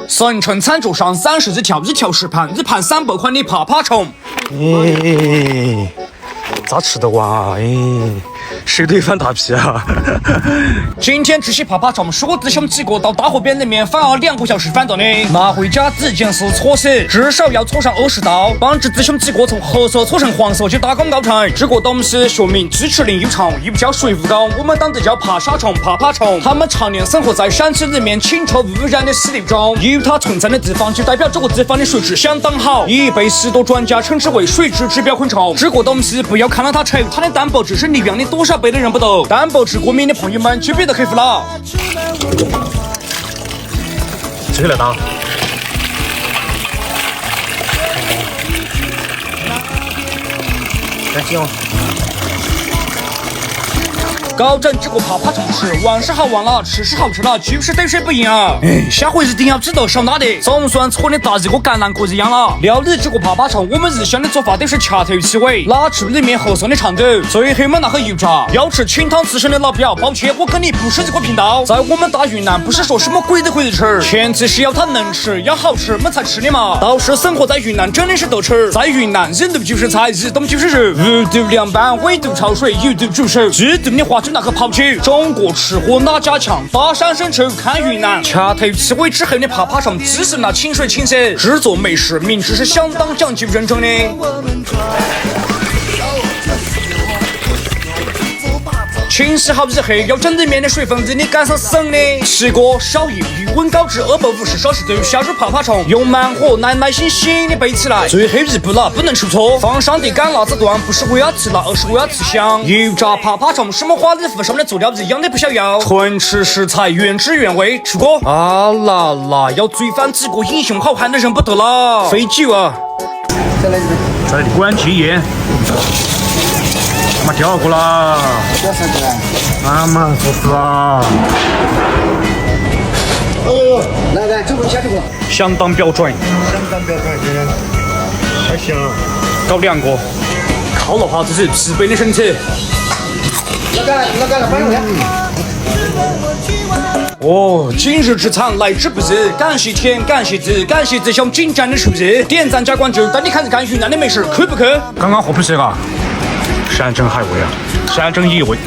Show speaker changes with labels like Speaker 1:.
Speaker 1: 神城餐桌上30只条，一条10盘，一盘300块的爬爬虫。
Speaker 2: 咋吃得完啊？谁对翻大皮啊？
Speaker 1: 今天这些爬爬虫是我弟兄几个到大河边里面反而2个小时翻到的。拿回家第一件事搓洗，至少要搓上20道，帮助弟兄几个从黑色搓成黄色就大功告成。这个东西学名鸡翅鳞又长，又叫水蜈蚣，我们当地叫爬沙虫、爬爬虫。它们常年生活在山区里面清澈污染的溪流中，有它存在的地方就代表这个地方的水质相当好，已被许多专家称之为水质指标昆虫。这个东西不要看到它丑，它的蛋白质是你养的多少倍的人不得。蛋白质过敏的朋友们就别得克服了。
Speaker 2: 这个来打。赶紧哦！
Speaker 1: 搞整这个爬爬虫吃，玩是好玩了，吃是好吃了，就是对水不赢啊！下回一定要记得少拿点，总算搓的大一个橄榄壳一样了。料理这个爬爬虫，我们日常的做法都是掐头去尾，拿出里面黑色的肠肚，最后嘛拿去油炸。要吃清汤刺身的老表，抱歉，我跟你不是一个频道。在我们大云南，不是说什么鬼都可以吃，前提是要它能吃，要好吃，我们才吃的嘛。倒是生活在云南真的是都吃，在云南人肚就是菜，一动就是肉，无肚凉拌，尾肚焯水，有肚煮熟，鸡肚的话就拿去抛弃。中国吃货哪家强？大山深处看云南。掐头去尾之后的爬爬虫，即使拿清水清洗，制作美食，明知是相当讲究认真的。清洗好以后，要整里面的水分让你赶上省的。起锅烧油，余温高至250摄氏度，下入爬爬虫，用慢火耐心细的备起来。最后一步了，不能出错，放上的干辣子段不是为了提辣，而是为了提香。油炸爬爬虫，什么花里胡哨的佐料一样的不逍遥，纯吃食材，原汁原味。出锅啊啦啦，要追翻几个英雄好汉的人不得了，费酒啊！
Speaker 2: 再来关机盐。他妈掉过了！妈妈做死了！
Speaker 3: 哎呦，来，这个下这个，
Speaker 1: 相当标准，
Speaker 3: 还香。
Speaker 1: 搞2个，靠了哈这是疲惫的身体。
Speaker 3: 那干了，欢迎回来。
Speaker 1: 哦，今日之餐来之不易，感谢天，感谢地，感谢弟兄精湛的厨艺，点赞加关注，带你看一看云南的美食，去不去？
Speaker 2: 刚刚喝不起啊？山珍海味啊，山珍野味。